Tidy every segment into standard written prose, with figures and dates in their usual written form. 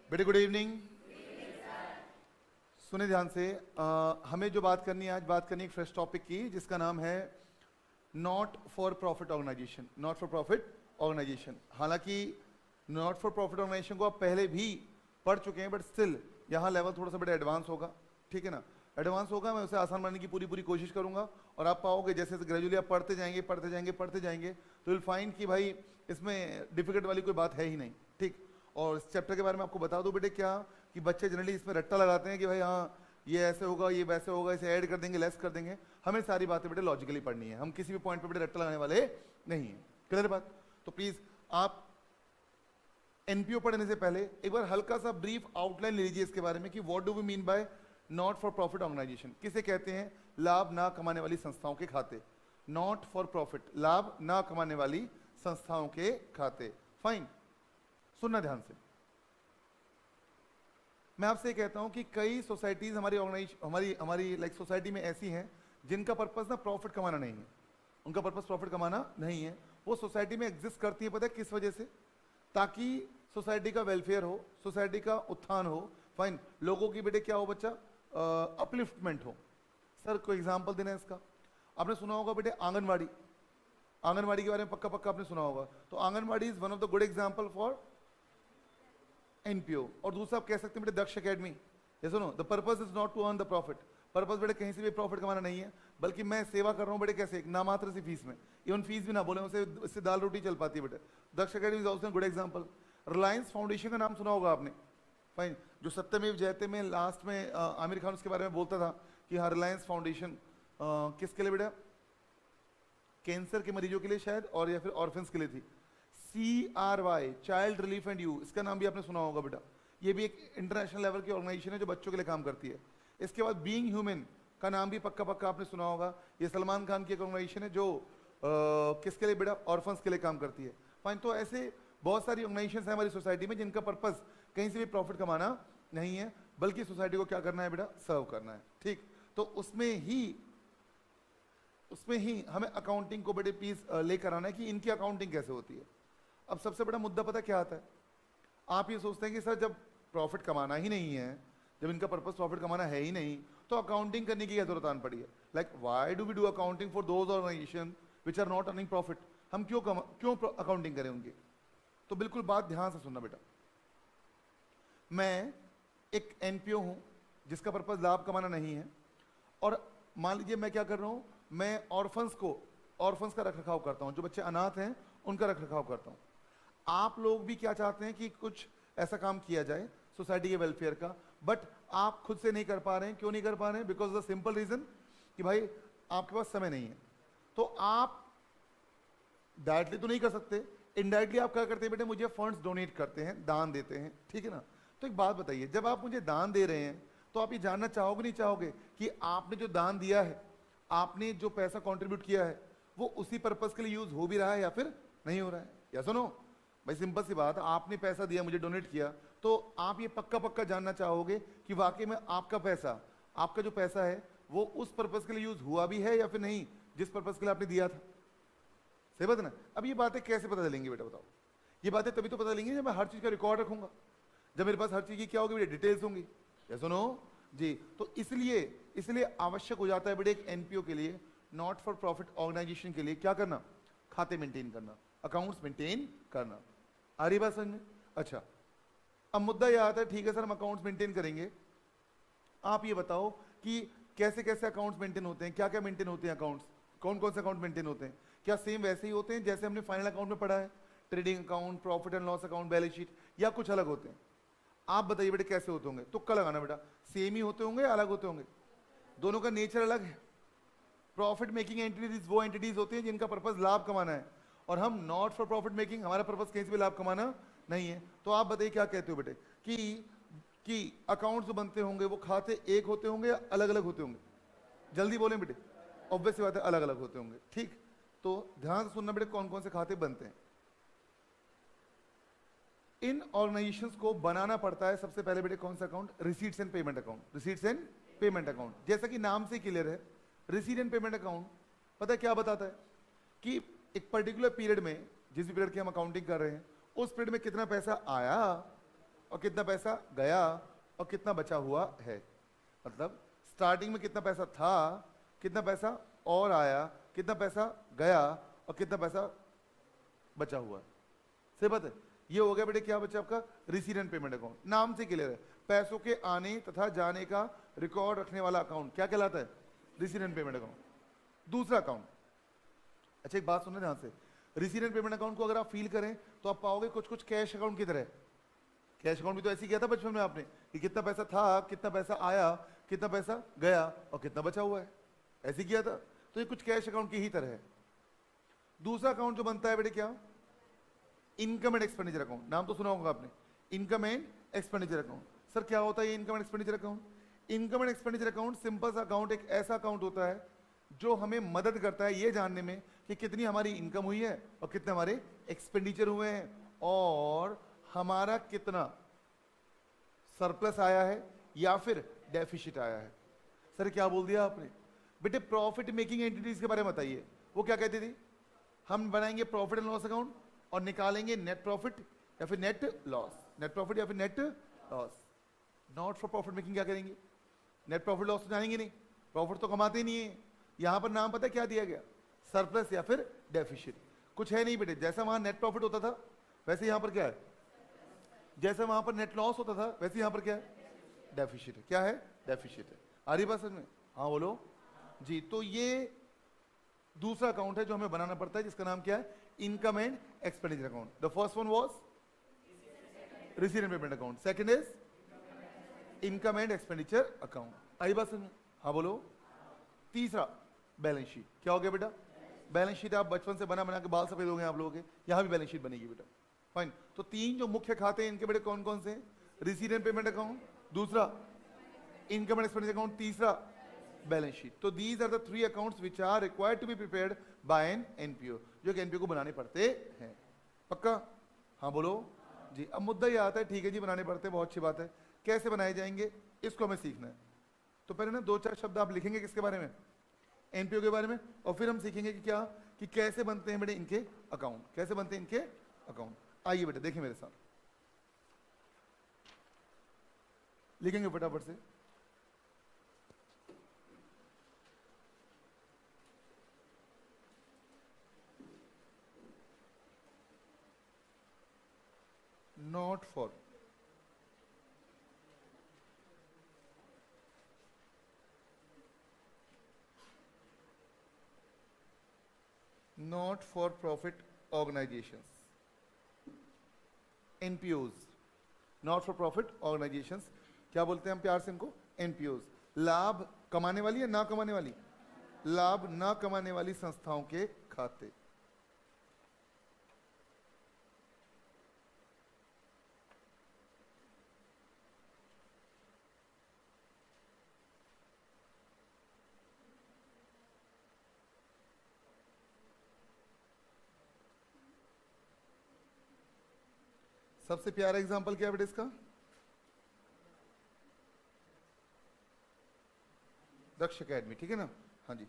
बेटे good evening. सुने ध्यान से। हमें जो बात करनी है, आज बात करनी है एक फ्रेश टॉपिक की जिसका नाम है not for profit organisation. Not for profit organisation, हालांकि नॉट फॉर प्रॉफिट ऑर्गेनाइजेशन को आप पहले भी पढ़ चुके हैं, बट स्टिल यहाँ लेवल थोड़ा सा बड़ा एडवांस होगा, ठीक है ना। एडवांस होगा, मैं उसे आसान बनाने की पूरी कोशिश करूंगा और आप पाओगे जैसे जैसे ग्रेजुअली आप पढ़ते जाएंगे तो विल फाइंड कि भाई इसमें डिफिकल्ट वाली कोई बात है ही नहीं, ठीक। और इस चैप्टर के बारे में आपको बता दूं बेटे क्या, कि बच्चे जनरली इसमें रट्टा लगाते हैं कि भाई हाँ ये ऐसे होगा, ये वैसे होगा, इसे ऐड कर देंगे, लेस कर देंगे। हमें सारी बातें बेटे लॉजिकली पढ़नी है, हम किसी भी पॉइंट पे बेटे रट्टा लगाने वाले नहीं है। क्लियर बात? तो प्लीज आप एनपीओ पढ़ने से पहले एक बार हल्का सा ब्रीफ आउटलाइन ले लीजिए इसके बारे में कि what do we mean by not for profit organisation. किसे कहते हैं? लाभ ना कमाने वाली संस्थाओं के खाते। नॉट फॉर प्रॉफिट, लाभ ना कमाने वाली संस्थाओं के खाते। फाइन, सुनना ध्यान से। मैं आपसे कहता हूं कि कई सोसाइटीज हमारी लाइक सोसाइटी में ऐसी हैं जिनका पर्पस ना प्रॉफिट कमाना नहीं है। उनका पर्पस प्रॉफिट कमाना नहीं है। वो सोसाइटी में एग्जिस्ट करती है, पता है किस वजह से? ताकि सोसाइटी का वेलफेयर हो, सोसाइटी का उत्थान हो। फाइन, लोगों की बेटे क्या हो बच्चा? अपलिफ्टमेंट हो। सर कोई एग्जांपल देना है इसका? आपने सुना होगा बेटे आंगनवाड़ी। आंगनवाड़ी के बारे में पक्का आपने सुना होगा। तो anganwadi is one of the good example for NPO. और दूसरा आप कह सकते हैं बेटे दक्ष एकेडमी। ये सुनो, the purpose is not to earn the profit. Purpose बेटे कहीं से भी प्रॉफिट कमाना नहीं है, बल्कि मैं सेवा कर रहा हूं बेटे कैसे? नामात्र सी फीस में, इवन फीस भी ना बोले उसे, इससे दाल रोटी चल पाती है बेटे। Daksh academy is also good example. Reliance foundation का नाम सुना होगा आपने। फाइन, जो सत्यमेव जयते में लास्ट में आमिर खान उसके बारे में बोलता था कि हाँ रिलायंस फाउंडेशन किसके लिए बेटा? कैंसर के मरीजों के लिए शायद, और या फिर ऑर्फन्स के लिए थी। CRY, child relief and you, इसका नाम भी आपने सुना होगा बेटा। ये भी एक इंटरनेशनल लेवल की ऑर्गेनाइजेशन है जो बच्चों के लिए काम करती है। इसके बाद बीइंग ह्यूमन का नाम भी पक्का आपने सुना होगा। ये सलमान खान की एक ऑर्गेनाइजेशन है जो किसके लिए बेटा? ऑर्फन्स के लिए काम करती है। फाइन, तो ऐसे बहुत सारी ऑर्गेनाइजेशन है हमारी सोसाइटी में जिनका पर्पस कहीं से भी प्रॉफिट कमाना नहीं है, बल्कि सोसाइटी को क्या करना है बेटा? सर्व करना है, ठीक। तो उसमें ही हमें अकाउंटिंग को बेटे प्लीज लेकर आना है कि इनकी अकाउंटिंग कैसे होती है। अब सबसे बड़ा मुद्दा पता क्या आता है? आप ये सोचते हैं कि सर जब प्रॉफिट कमाना ही नहीं है, जब इनका पर्पस प्रॉफिट कमाना है ही नहीं, तो अकाउंटिंग करने की क्या जरूरत आन पड़ी है? Like why do we do accounting for those organisation which are not earning profit? हम क्यों अकाउंटिंग करें उनकी? तो बिल्कुल बात ध्यान से सुनना बेटा। मैं एक एनपीओ हूं जिसका पर्पस लाभ कमाना नहीं है, और मान लीजिए मैं क्या कर रहा हूं, मैं ऑर्फन्स का रखरखाव करता हूं, जो बच्चे अनाथ हैं उनका रखरखाव करता हूं। आप लोग भी क्या चाहते हैं कि कुछ ऐसा काम किया जाए सोसाइटी के वेलफेयर का, बट आप खुद से नहीं कर पा रहे हैं। क्यों नहीं कर पा रहे हैं? बिकॉज द सिंपल रीजन कि भाई आपके पास समय नहीं है। तो आप डायरेक्टली तो नहीं कर सकते, इनडायरेक्टली आप क्या करते हैं बेटे? मुझे फंड्स डोनेट करते हैं, दान देते हैं, ठीक है ना। तो एक बात बताइए, जब आप मुझे दान दे रहे हैं तो आप ये जानना चाहोगे नहीं चाहोगे कि आपने जो दान दिया है, आपने जो पैसा कंट्रीब्यूट किया है, वो उसी पर्पस के लिए यूज हो भी रहा है या फिर नहीं हो रहा है? या सुनो भाई, सिंपल सी बात, आपने पैसा दिया, मुझे डोनेट किया, तो आप ये पक्का जानना चाहोगे कि वाकई में आपका जो पैसा है वो उस पर्पस के लिए यूज हुआ भी है या फिर नहीं, जिस पर्पस के लिए आपने दिया था। सही बात ना? अब ये बातें कैसे पता चलेंगी बेटा बताओ? ये बातें तभी तो पता चलेंगी जब मैं हर चीज का रिकॉर्ड रखूंगा, जब मेरे पास हर चीज की क्या होगी बेटे? डिटेल्स होंगी। या सुनो जी, तो इसलिए आवश्यक हो जाता है बेटे एक एनपीओ के लिए, नॉट फॉर प्रॉफिट ऑर्गेनाइजेशन के लिए क्या करना? खाते मेंटेन करना, अकाउंट्स मेंटेन करना। आ रही बात समझ में? अच्छा, अब मुद्दा यह आता है, ठीक है सर हम अकाउंट्स मेंटेन करेंगे, आप ये बताओ कि कैसे कैसे अकाउंट्स मेंटेन होते हैं, क्या क्या मेंटेन होते हैं अकाउंट्स, कौन कौन से अकाउंट मेंटेन होते हैं? क्या सेम वैसे ही होते हैं जैसे हमने फाइनल अकाउंट में पढ़ा है? Trading account, profit and loss account, balance sheet, या कुछ अलग होते हैं? आप बताइए बेटे कैसे होते होंगे? तुक्का लगाना बेटा। सेम ही होते होंगे या अलग होते होंगे? दोनों का नेचर अलग है। प्रॉफिट मेकिंग एंटिटीज वो एंटिटीज होती हैं जिनका पर्पस लाभ कमाना है, और हम नॉट फॉर प्रॉफिट मेकिंग, हमारा पर्पस कहीं से भी लाभ कमाना नहीं है। तो आप बताइए क्या कहते हो बेटे कि अकाउंट्स जो बनते होंगे वो खाते एक होते होंगे या अलग अलग होते होंगे? जल्दी बोलें बेटे। ऑब्वियस सी बात है, अलग अलग होते होंगे, ठीक। तो ध्यान से सुनना बेटे, कौन कौन से खाते बनते हैं। इन ऑर्गेनाइजेशंस को बनाना पड़ता है सबसे पहले बेटे कौन सा account? Receipts and payment account. Receipts and payment account, जैसा कि नाम से क्लियर है, रिसीट एंड पेमेंट अकाउंट पता है क्या बताता है? कि एक पर्टिकुलर पीरियड में, जिस भी पीरियड की हम अकाउंटिंग कर रहे हैं, उस पीरियड में कितना पैसा आया और कितना पैसा गया और कितना बचा हुआ है। मतलब स्टार्टिंग में कितना पैसा था, कितना पैसा और आया, कितना पैसा गया और कितना पैसा बचा हुआ है। सही बात है। ये हो गया बेटे क्या बचा आपका रिसीट एंड पेमेंट अकाउंट। नाम से क्लियर है, पैसों के आने तथा जाने का रिकॉर्ड रखने वाला अकाउंट क्या कहलाता है, रिसीट एंड पेमेंट अकाउंट। दूसरा अकाउंट, अच्छा एक बात सुनना ध्यान से, रिसीट एंड पेमेंट अकाउंट को अगर आप फील करें तो आप पाओगे कुछ कुछ कैश अकाउंट की तरह। कैश अकाउंट भी तो ऐसे ही किया था बचपन में आपने कि कितना पैसा था, कितना पैसा आया, कितना पैसा गया और कितना बचा हुआ है, ऐसे किया था। तो ये कुछ कैश अकाउंट की ही तरह है। दूसरा अकाउंट जो बनता है बेटे क्या, इनकम एंड एक्सपेंडिचर अकाउंट। नाम तो सुना होगा आपने, income and expenditure account. Sir क्या होता है ये income and expenditure account? Income and expenditure account simple सा अकाउंट एक ऐसा अकाउंट होता है जो हमें मदद करता है ये जानने में कि कितनी हमारी इनकम हुई है और कितने हमारे एक्सपेंडिचर हुए हैं और हमारा कितना सरप्लस आया है या फिर डेफिसिट आया है। सर क्या बोल दिया आपने? बेटे प्रॉफिट मेकिंग एंटिटीज के बारे में बताइए, वो क्या कहती थी? हम बनाएंगे प्रॉफिट एंड लॉस अकाउंट और निकालेंगे नेट प्रॉफिट या फिर नेट लॉस, नेट प्रॉफिट या फिर net loss. Not for profit making क्या करेंगे? नेट प्रॉफिट लॉस तो जानेंगे नहीं, प्रॉफिट तो कमाते ही नहीं है। यहां पर नाम पता है क्या दिया गया, सरप्लस या फिर डेफिसिट। कुछ है नहीं बेटे, जैसा वहां नेट प्रॉफिट होता था वैसे यहां पर क्या है, जैसे वहां पर नेट लॉस होता था वैसे यहां पर क्या है, डेफिसिट है। क्या है? डेफिसिट है। आ रही बात समझ में? हाँ बोलो जी। तो ये दूसरा अकाउंट है जो हमें बनाना पड़ता है जिसका नाम क्या है, income and expenditure account. The first one was receipt and payment account, second is income and expenditure account. आई बात समझ में? हाँ बोलो। तीसरा बैलेंस शीट। क्या हो गया बेटा? बैलेंस शीट आप बचपन से बना बना के बाल सफेद हो गए आप लोगों के, यहां भी बैलेंस शीट बनेगी बेटा। फाइन। तो तीन जो मुख्य खाते हैं इनके बेटे कौन कौन से? रिसीट एंड पेमेंट अकाउंट, दूसरा इनकम एंड एक्सपेंडिचर अकाउंट, तीसरा बैलेंस शीट। तो these are the three accounts which are required to be prepared by an NPO, जो कि एनपीओ को बनाने पड़ते हैं। पक्का? हाँ बोलो जी। अब मुद्दा ये आता है, ठीक है जी बनाने पड़ते हैं, बहुत अच्छी बात है, कैसे बनाए जाएंगे इसको हमें सीखना है। तो पहले ना दो चार शब्द आप लिखेंगे किसके बारे में, एनपीओ के बारे में, और फिर हम सीखेंगे कि क्या कि कैसे बनते हैं बेटे इनके अकाउंट, कैसे बनते हैं इनके अकाउंट। आइए बेटे देखिए मेरे साथ, लिखेंगे फटाफट से। Not for not for profit organizations, NPOs, not for profit organizations। क्या बोलते हैं हम प्यार से इनको? NPOs। लाभ कमाने वाली या ना कमाने वाली? लाभ ना कमाने वाली संस्थाओं के खाते। सबसे प्यारा एग्जांपल क्या है बेटे इसका? दक्ष एकेडमी, ठीक है ना? हाँ जी।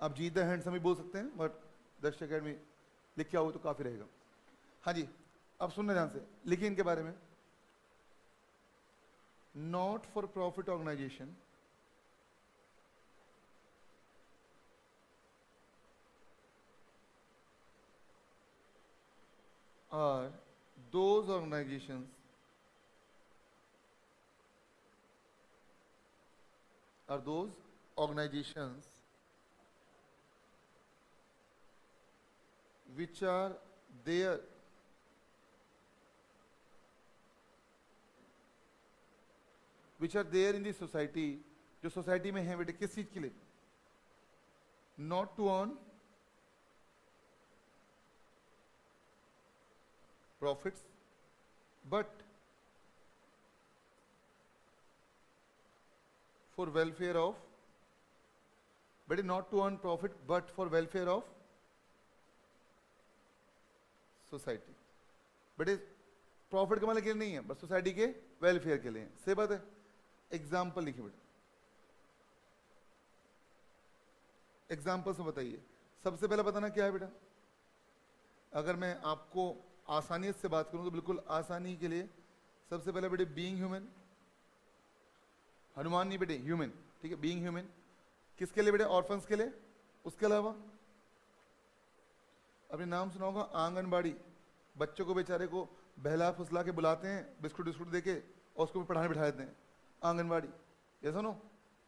आप जीत द हैंड्स भी बोल सकते हैं, बट दक्ष एकेडमी लिख के आओ तो काफी रहेगा। हाँ जी। अब सुनना ध्यान से, लिखिए इनके बारे में। Not for profit organisation are those organizations which are there in the society, जो सोसाइटी में है बेटे किस चीज के लिए? Not to earn profits but for welfare of, but not to earn profit but for welfare of society। But profit कमाने के लिए नहीं है, बस सोसाइटी के वेलफेयर के लिए। सही बात है। एग्जाम्पल लिखिए बेटा, एग्जाम्पल से बताइए। सबसे पहले बताना क्या है बेटा, अगर मैं आपको आसानियत से बात करूं तो बिल्कुल आसानी के लिए सबसे पहले बेटे बीइंग ह्यूमन, हनुमान नहीं बेटे, ह्यूमन, ठीक है, बीइंग ह्यूमन। किसके लिए बेटे? ऑर्फन्स के लिए। उसके अलावा अपने नाम सुना होगा आंगनबाड़ी, बच्चों को बेचारे को बहला फुसला के बुलाते हैं, बिस्कुट बिस्कुट देके और उसको भी पढ़ाने बिठा देते हैं, आंगनबाड़ी, ये सुनो,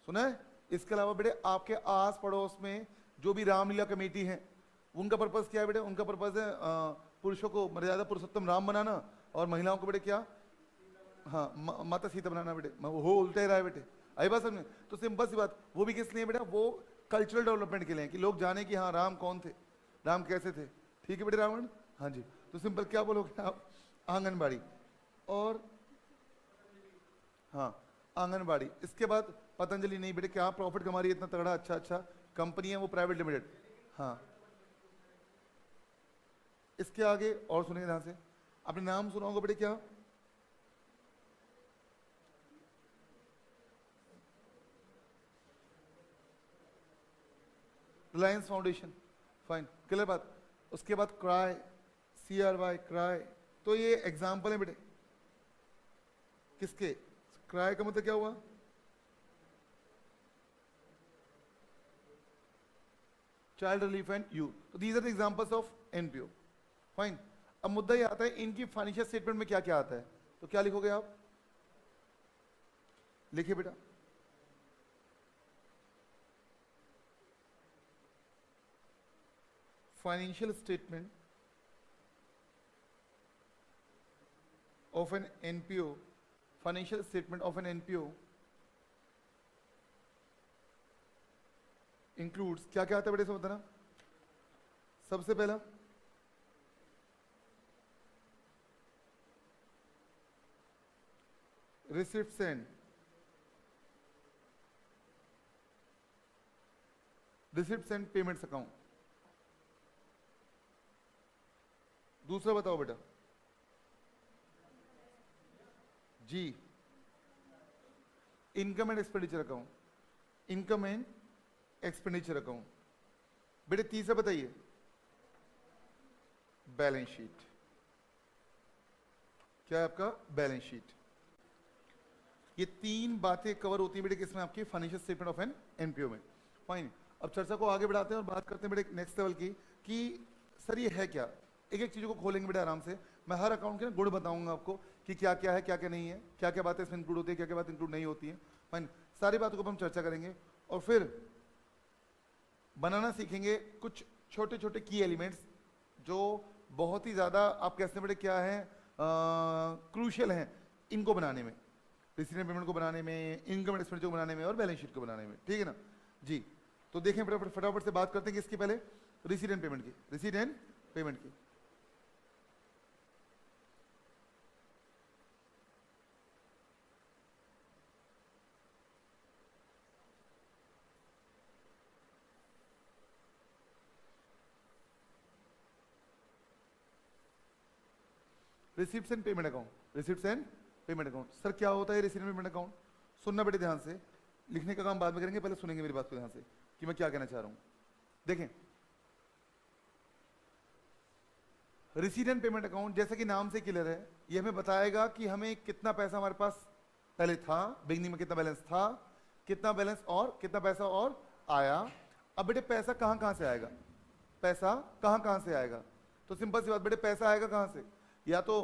सुना है? इसके अलावा बेटे आपके आस पड़ोस में जो भी रामलीला कमेटी है, उनका पर्पस क्या है बेटे? उनका पर्पस है पुरुषों को मर्यादा पुरुषोत्तम राम बनाना और महिलाओं को बेटे क्या? हाँ, माता सीता बनाना बेटे। वो उल्टा ही रहा है बेटे, आई बात समझे? तो सिंपल सी बात, वो भी किस लिए बेटा? वो कल्चरल डेवलपमेंट के लिए कि लोग जाने कि हाँ राम कौन थे, राम कैसे थे, ठीक है बेटे, रावण। हाँ जी, तो सिंपल क्या बोलोगे आप? आंगनबाड़ी। और हाँ, आंगनबाड़ी। इसके बाद पतंजलि नहीं बेटे, क्या प्रॉफिट कमा रही है इतना तगड़ा, अच्छा अच्छा कंपनी है वो, प्राइवेट लिमिटेड। हाँ, इसके आगे और सुनिए ध्यान से, आपने नाम सुना होगा बेटे क्या? रिलायंस फाउंडेशन, फाइन, क्लियर बात। उसके बाद क्राई, CRY, क्राई, तो ये एग्जाम्पल है बेटे किसके? क्राई का मतलब क्या हुआ? Child relief and youth. तो these are the examples of NPO, fine. अब मुद्दा ये आता है इनकी फाइनेंशियल स्टेटमेंट में क्या क्या आता है, तो क्या लिखोगे आप? लिखिए बेटा, financial statement of an NPO, financial statement of an NPO includes, क्या क्या आता है बेटे से बताना? सबसे पहला रिसिप्ट्स एंड पेमेंट्स अकाउंट। दूसरा बताओ बेटा जी, income and expenditure account, income and expenditure account. बेटे तीसरा बताइए, बैलेंस शीट। क्या है आपका? Balance sheet. ये तीन बातें कवर होती है बेटे किसमें? आपकी financial statement of an NPO में, फाइन। अब चर्चा को आगे बढ़ाते हैं और बात करते हैं बेटे नेक्स्ट लेवल की, कि सर ये है क्या? एक एक चीजों को खोलेंगे बेटा आराम से। मैं हर अकाउंट के ना गुण बताऊंगा आपको कि क्या क्या है, क्या क्या नहीं है, क्या क्या बातें इसमें इंक्लूड होती है, क्या क्या बात इंक्लूड नहीं होती है, फाइन। सारी बातों को हम चर्चा करेंगे और फिर बनाना सीखेंगे कुछ छोटे छोटे की एलिमेंट्स जो बहुत ही ज्यादा आप कहते हैं बेटे क्या है, क्रूशियल हैं इनको बनाने में, रिसीट एंड पेमेंट को बनाने में, इनकम एंड एक्सपेंडिचर को बनाने में और बैलेंस शीट को बनाने में, ठीक है ना जी। तो देखें फटाफट से बात करते हैं कि इसके पहले रिसीट एंड पेमेंट की, रिसीट एंड पेमेंट की। Receipts and payment account, receipts and payment account. Sir क्या होता है रिसिप्ट एंड पेमेंट अकाउंट? सुनना बेटे ध्यान से, लिखने का काम बाद में करेंगे, पहले सुनेंगे मेरी बात को ध्यान से कि मैं क्या कहना चाह रहा हूं। देखें, रिसीट एंड पेमेंट अकाउंट जैसा कि नाम से क्लियर है, ये हमें बताएगा कि हमें कितना पैसा हमारे पास पहले था, बिगनिंग में कितना बैलेंस था, कितना बैलेंस और कितना पैसा और आया। अब बेटे पैसा कहां कहां से आएगा? पैसा कहां कहां से आएगा? तो सिंपल सी बात बेटे, पैसा आएगा कहां से? या तो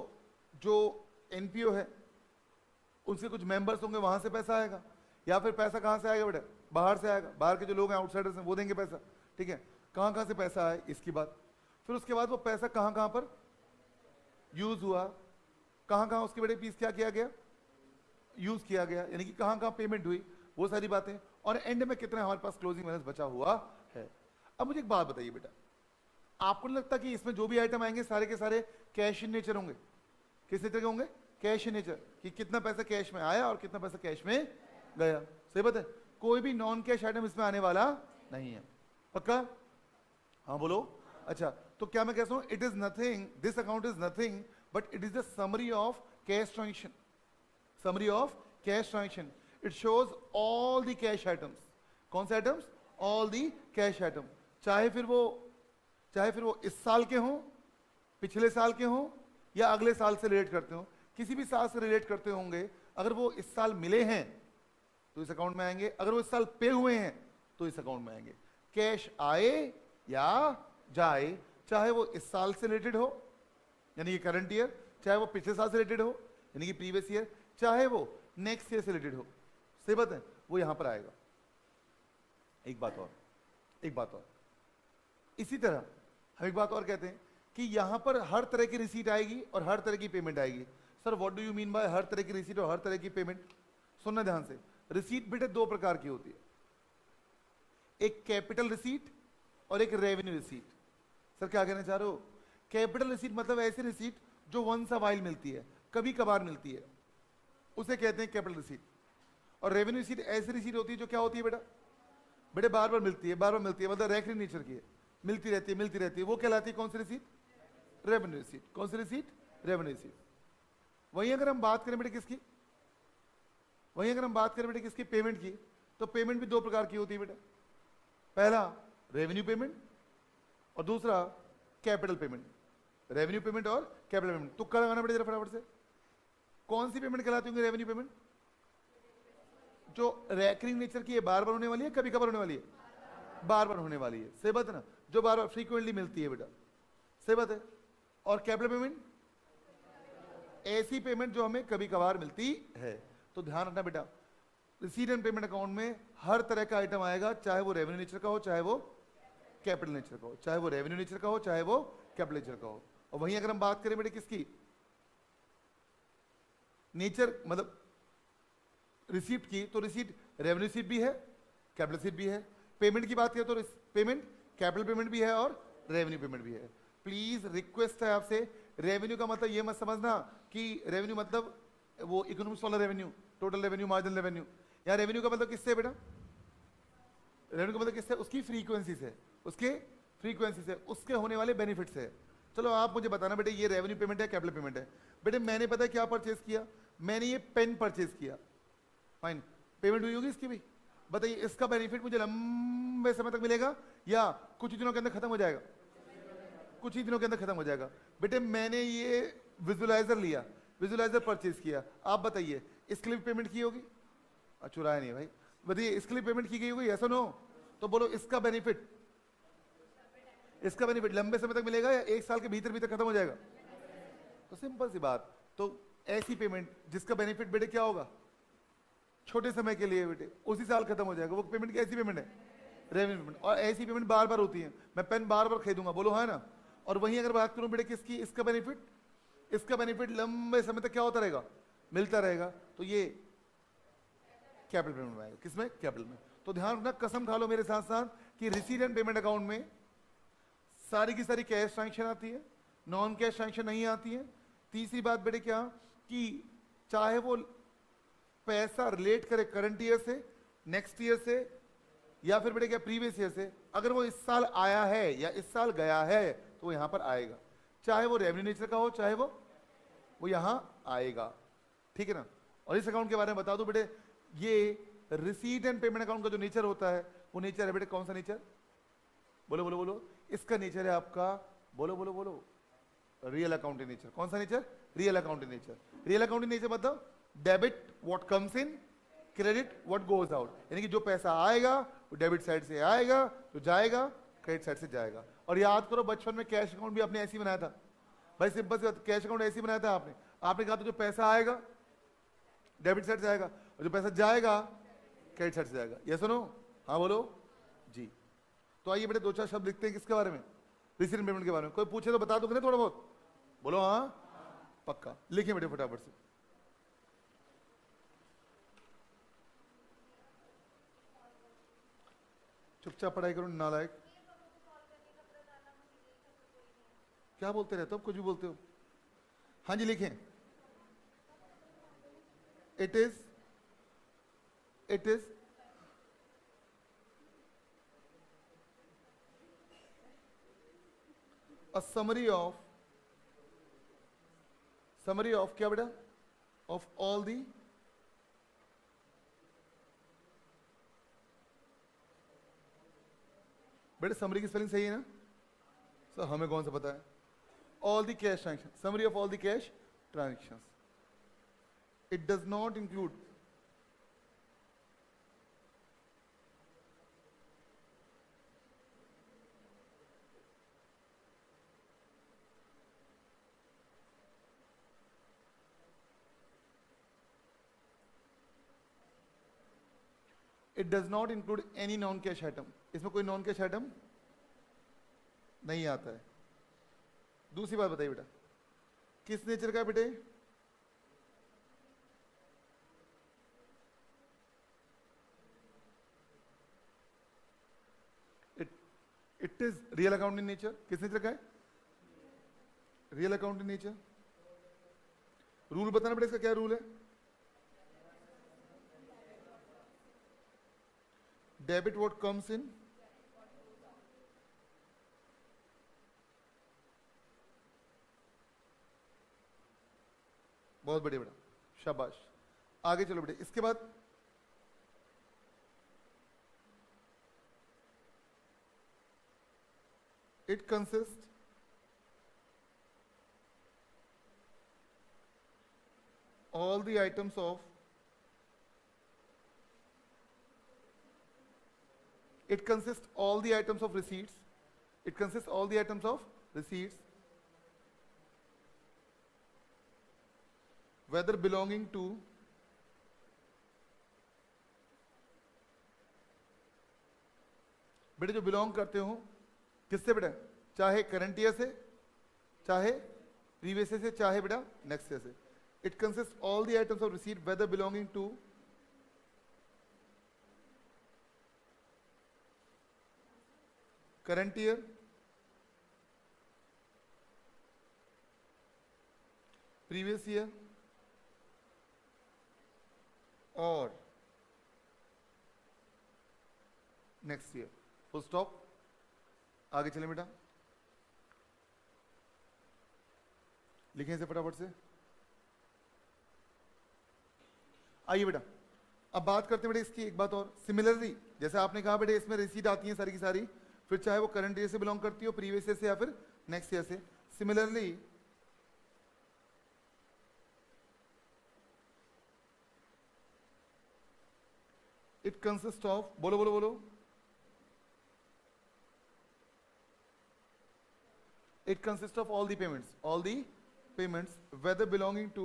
जो NPO है उनसे कुछ मेंबर्स होंगे वहां से पैसा आएगा, या फिर पैसा कहां से आएगा बेटा? बाहर से आएगा, बाहर के जो लोग हैं आउटसाइडर्स हैं वो देंगे पैसा, ठीक है। कहां कहां से पैसा आए इसकी बात। फिर उसके बाद वो पैसा कहां कहां पर यूज हुआ, कहां कहां उसके बेटे पीस क्या किया गया, यूज किया गया, यानी कि कहां कहां पेमेंट हुई, वो सारी बातें, और एंड में कितना हमारे पास क्लोजिंग बैलेंस बचा हुआ है। अब मुझे एक बात बताइए बेटा, आपको नहीं लगता कि इसमें जो भी आइटम आएंगे सारे के सारे कैश इन नेचर होंगे? किस नेचर के होंगे? कैश इन नेचर, कि कितना पैसा कैश में आया और कितना पैसा कैश में गया। सही बात है, कोई भी नॉन कैश आइटम इसमें आने वाला नहीं है, पक्का? हाँ बोलो। अच्छा, तो क्या मैं कहता हूं, it is nothing, this account is nothing but it is the summary of cash transaction, summary of cash transaction. It shows all the cash items. कौन से items? All the cash item, चाहे फिर वो इस साल के हों, पिछले साल के हों, या अगले साल से रिलेट करते हो, किसी भी साल से रिलेट करते होंगे, अगर वो इस साल मिले हैं तो इस अकाउंट में आएंगे, अगर वो इस साल पे हुए हैं तो इस अकाउंट में आएंगे। कैश आए या जाए, चाहे वो इस साल से रिलेटेड हो यानी कि करंट ईयर, चाहे वो पिछले साल से रिलेटेड हो यानी कि प्रीवियस ईयर, चाहे वो नेक्स्ट ईयर से रिलेटेड हो, सही बात है, वो यहां पर आएगा। एक बात और, इसी तरह हम एक बात और कहते हैं कि यहां पर हर तरह की रिसीट आएगी और हर तरह की पेमेंट आएगी। Sir what do you mean by हर तरह की रिसीट और हर तरह की पेमेंट? सुनना ध्यान से, रिसीट बेटे दो प्रकार की होती है, एक कैपिटल रिसीट और एक रेवेन्यू रिसीट। सर क्या कहना चाह रहे हो? कैपिटल रिसीट मतलब ऐसी रिसीट जो वंस अ वाइल मिलती है, कभी कभार मिलती है, उसे कहते हैं कैपिटल रिसीट। और रेवेन्यू रिसीट ऐसी रिसीट होती है जो क्या होती है बेटा? बेटे बार बार मिलती है, मतलब रैकरिंग नेचर की है, मिलती रहती है, वो कहलाती है कौन सी रिसीट? Revenue receipt. कौन सी रिसीट? Revenue receipt. वहीं अगर हम बात करें बेटे किसकी? पेमेंट की, तो पेमेंट भी दो प्रकार की होती है बेटा, पहला रेवेन्यू पेमेंट और दूसरा कैपिटल पेमेंट। रेवेन्यू पेमेंट और कैपिटल पेमेंट, तुक्का लगाना बेटे जरा फटाफट से। कौन सी पेमेंट कहलाती होंगी रेवेन्यू पेमेंट? जो रैकरिंग नेचर की है, बार बार होने वाली है, कभी कभार होने वाली है, बार बार होने वाली है, सही बात है ना, जो बार बार फ्रीक्वेंटली मिलती है बेटा, सही बात है। और कैपिटल पेमेंट ऐसी पेमेंट जो हमें कभी कभार मिलती है। तो ध्यान रखना बेटा, रिसीट एंड पेमेंट अकाउंट में हर तरह का आइटम आएगा, चाहे वो रेवेन्यू नेचर का हो, चाहे वो कैपिटल नेचर का हो, चाहे वो रेवेन्यू नेचर का हो, चाहे वो कैपिटल नेचर का हो। और वहीं अगर हम बात करें बेटे किसकी? नेचर मतलब रिसीट की, तो रिसीट रेवेन्यू रिसीट भी है, कैपिटल रिसीट भी है। पेमेंट की बात करें तो पेमेंट कैपिटल पेमेंट भी है और रेवेन्यू पेमेंट भी है। प्लीज रिक्वेस्ट है आपसे, रेवेन्यू का मतलब ये मत समझना कि रेवेन्यू मतलब वो इकोनॉमिक्स वाला revenue, total revenue, marginal revenue. या रेवेन्यू का मतलब किससे बेटा? रेवेन्यू का मतलब किससे? उसकी फ्रीक्वेंसी से, उसके होने वाले बेनिफिट से। चलो आप मुझे बताना बेटे ये रेवेन्यू पेमेंट है कैपिटल पेमेंट है? बेटे मैंने पता है क्या परचेज किया, मैंने ये पेन परचेज किया, फाइन, पेमेंट हुई होगी इसकी भी। बताइए इसका बेनिफिट मुझे लंबे समय तक मिलेगा या कुछ ही दिनों के अंदर खत्म हो जाएगा? कुछ ही दिनों के अंदर खत्म हो जाएगा। बेटे मैंने ये विजुअलाइजर लिया, विजुअलाइजर परचेज किया, आप बताइए इसके लिए पेमेंट की होगी? चुराया नहीं भाई, बताइए इसके लिए पेमेंट की गई होगी, यस और नो? तो बोलो इसका बेनिफिट लंबे समय तक मिलेगा या एक साल के भीतर भीतर खत्म हो जाएगा? तो सिंपल सी बात, तो ऐसी पेमेंट जिसका बेनिफिट बेटे क्या होगा? छोटे समय के लिए बेटे, उसी साल खत्म हो जाएगा, वो पेमेंट कैसी पेमेंट है? Revenue payment. और ऐसी पेमेंट बार बार होती है, मैं पेन बार बार खरीदूंगा, बोलो है ना। और वहीं अगर बात करूं बेटे किसकी? इसका बेनिफिट लंबे समय तक क्या होता रहेगा? मिलता रहेगा। तो ये कैपिटल पेमेंट में आएगा। किसमें? कैपिटल में। तो ध्यान रखना, कसम खा लो मेरे साथ साथ कि रिसीट एंड पेमेंट अकाउंट में सारी की सारी कैश ट्रांजेक्शन आती है, नॉन कैश ट्रांजेक्शन नहीं आती है। तीसरी बात बेटे क्या कि चाहे वो पैसा रिलेट करे करंट ईयर से, नेक्स्ट ईयर से, या फिर बेटे क्या प्रीवियस ईयर से, अगर वो इस साल आया है या इस साल गया है तो यहां पर आएगा, चाहे वो रेवेन्यू नेचर का हो चाहे वो यहां आएगा, ठीक है ना। और इस अकाउंट के बारे में बता दो बेटे, ये रिसीट एंड पेमेंट अकाउंट का जो नेचर होता है वो नेचर है बेटे कौन सा नेचर? बोलो बोलो बोलो। इसका नेचर है आपका, बोलो बोलो बोलो, रियल अकाउंटिंग नेचर। कौन सा nature? Real accounting nature. Real accounting nature मतलब debit what comes in, credit what goes out, यानी कि जो पैसा आएगा वो डेबिट साइड से आएगा, जो जाएगा क्रेडिट साइड से जाएगा। और याद करो बचपन में कैश अकाउंट भी आपने ऐसे ही बनाया था भाई, सिंपल सी बात, कैश अकाउंट ऐसे ही बनाया था आपने कहा तो जो पैसा आएगा डेबिट साइड से आएगा और जो पैसा जाएगा क्रेडिट साइड से जाएगा, यस और नो? हाँ बोलो जी। तो आइए बेटे दो चार शब्द लिखते हैं किसके बारे में? रिसीट एंड पेमेंट के बारे में। कोई पूछे तो बता दोगे ना थोड़ा बहुत? बोलो हाँ पक्का, लिखिए बेटे फटाफट से। चुपचाप पढ़ाई करो नालायक, क्या बोलते रहते हो, कुछ भी बोलते हो। हाँ जी लिखें, it is a summary of क्या बेटा? of all the बेटा समरी की स्पेलिंग सही है ना सर? हमें कौन सा पता है? all the cash transactions, summary of all the cash transactions, It does not include any non cash item. इसमें कोई नॉन कैश आइटम नहीं आता है। दूसरी बात बताइए बेटा, किस नेचर का है बेटे? It is real account in nature. किस नेचर का है? Real account in nature. Rule बताना बेटा, इसका क्या रूल है? डेबिट व्हाट कम्स इन, बहुत बढ़िया बेटा, शाबाश। आगे चलो बेटे, इसके बाद it consist all the items of it consists all the items of receipts, it consists all the items of receipts whether belonging to बेटे जो बिलोंग करते हो किससे बेटा? चाहे करंट ईयर से, चाहे प्रीवियस ईयर से, चाहे बेटा नेक्स्ट ईयर से। It consists all the items of receipt whether belonging to current year, previous year or next year। Full stop। आगे चलें बेटा, लिखें इसे फटाफट से। आइए बेटा, अब बात करते हैं बेटा इसकी एक बात और। सिमिलरली जैसे आपने कहा बेटा इसमें रिसीट आती है सारी की सारी, फिर चाहे वो करंट ईयर से बिलोंग करती हो, प्रीवियस ईयर से, या फिर नेक्स्ट ईयर से। सिमिलरली इट कंसिस्ट ऑफ, बोलो बोलो बोलो, it consist of all the payments whether belonging to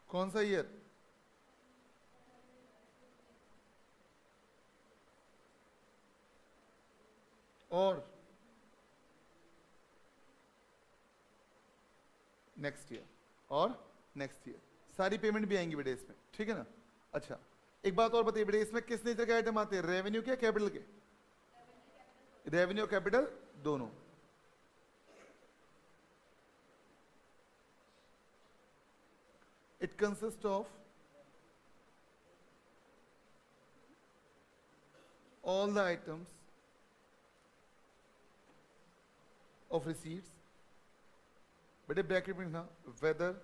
कौन सा ईयर? और नेक्स्ट ईयर, और नेक्स्ट ईयर। सारी पेमेंट भी आएंगी बेटे इसमें, ठीक है ना? अच्छा, एक बात और बताइए बेटे, इसमें किस नेचर के आइटम आते हैं? रेवेन्यू के, कैपिटल के? रेवेन्यू और कैपिटल दोनों। It consists of all the items of receipts, बेटे ब्रैकेट में लिखना, whether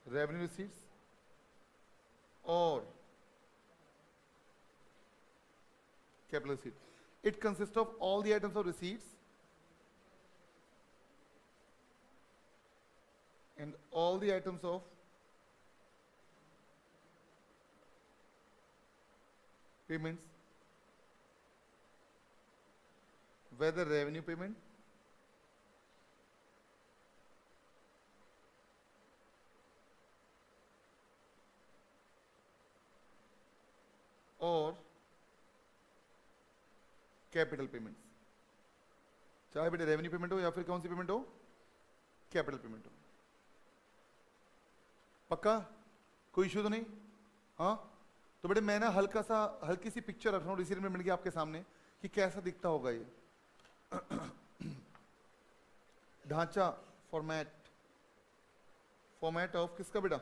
revenue receipts or capital receipts. It consists of all the items of receipts and all the items of payments, whether revenue payment और capital payments. चाहे बेटे revenue payment हो या फिर कौन सी पेमेंट हो? कैपिटल पेमेंट हो। पक्का? कोई इश्यू तो नहीं? हाँ, तो बेटे मैं ना हल्की सी पिक्चर रख रहा हूँ रिसीट पेमेंट की आपके सामने कि कैसा दिखता होगा ये। ढांचा, फॉर्मेट ऑफ किसका बेटा?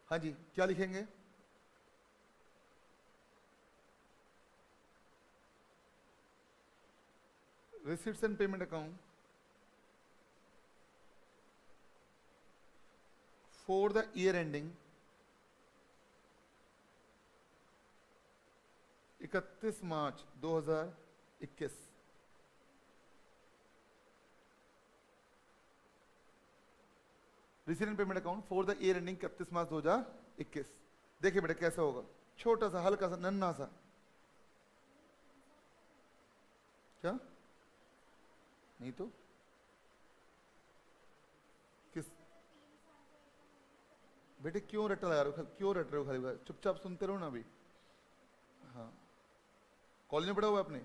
हाँ जी, क्या लिखेंगे? Receipts and payment account for the year ending 31 March 2021, receive and payment account for the year ending 31 मार्च 2021। देखिए बेटा कैसा होगा, छोटा सा हल्का सा नन्ना सा, क्या नहीं तो किस बेटे क्यों रट लगा रहे हो, क्यों रट रहे हो, खाली चुपचाप सुनते रहो ना अभी। हाँ कॉलेज में पढ़ा हुआ आपने?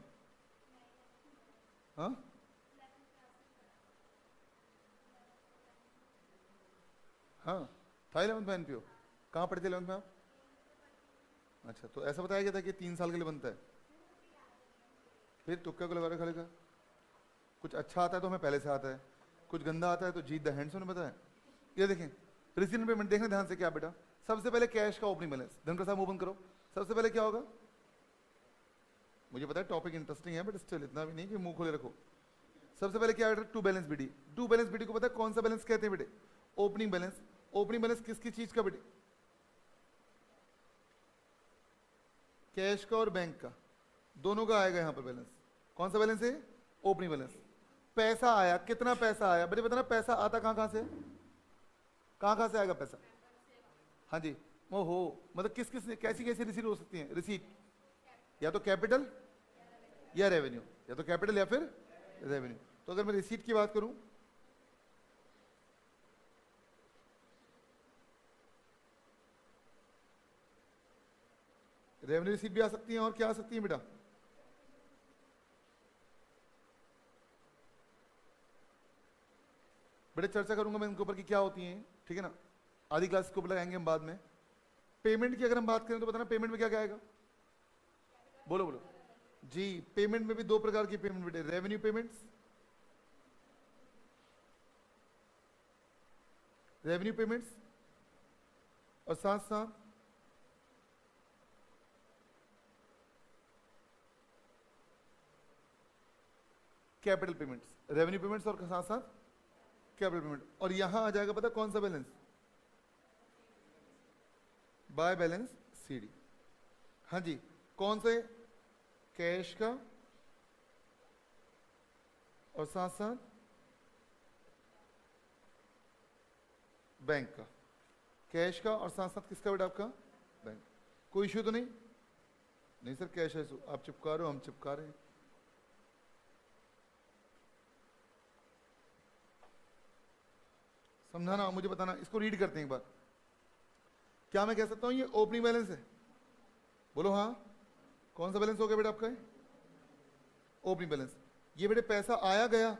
हाँ हाँ था 11th में एनपीओ। कहाँ पढ़े थे 11th में आप? अच्छा तो ऐसा बताया गया था कि 3 साल के लिए बनता है, फिर तुक्का को लगा रहे खाली का। कुछ अच्छा आता है तो हमें पहले से आता है, कुछ गंदा आता है तो जीत द हैंड्स ने बताया। ये देखें रिसीव पेमेंट, देखना ध्यान से क्या बेटा, सबसे पहले कैश का ओपनिंग बैलेंस, धनकर साहब ओपन करो। सबसे पहले क्या होगा, मुझे पता है टॉपिक इंटरेस्टिंग है बट स्टिल इतना भी नहीं कि मुंह खोले रखो। सबसे पहले क्या है, to balance BD. To balance BD को पता है कौन सा बैलेंस कहते हैं बेटे? Opening balance. ओपनिंग बैलेंस किसकी चीज का बेटे? कैश का और बैंक का, दोनों का आएगा यहां पर बैलेंस। कौन सा बैलेंस है? Opening balance. पैसा आया, कितना पैसा आया बेटे बताना, पैसा आता कहां से, कहां से आएगा पैसा? हाँ जी, ओहो, मतलब किस किस कैसी कैसी रिसीट हो सकती है? रिसीट या तो कैपिटल या रेवेन्यू, या तो कैपिटल या फिर रेवेन्यू। तो अगर मैं रिसीट की बात करूं, रेवेन्यू रिसीट भी आ सकती है, और क्या आ सकती है बेटा? बेटे चर्चा करूंगा मैं इनके ऊपर कि क्या होती हैं, ठीक है ना, आधी क्लास के ऊपर लगाएंगे हम बाद में। पेमेंट की अगर हम बात करें तो बताना पेमेंट में क्या क्या आएगा, बोलो बोलो जी। पेमेंट में भी 2 प्रकार की पेमेंट बेटे, रेवेन्यू पेमेंट्स, रेवेन्यू पेमेंट्स और साथ साथ कैपिटल पेमेंट्स। रेवेन्यू पेमेंट्स और साथ साथ कैपिटल पेमेंट। और यहां आ जाएगा पता कौन सा बैलेंस? By balance CD. हाँ जी, कौन से? कैश का और साथ साथ बैंक का। कैश का और साथ साथ किसका बेटा? आपका बैंक। कोई इश्यू तो नहीं? नहीं सर कैश है, आप चिपका रहे हो, हम चिपका रहे हैं। समझाना, मुझे बताना, इसको रीड करते हैं एक बार। क्या मैं कह सकता हूं ये ओपनिंग बैलेंस है? बोलो हाँ। कौन सा बैलेंस हो गया बेटा आपका? Opening balance. ये बेटे पैसा आया गया?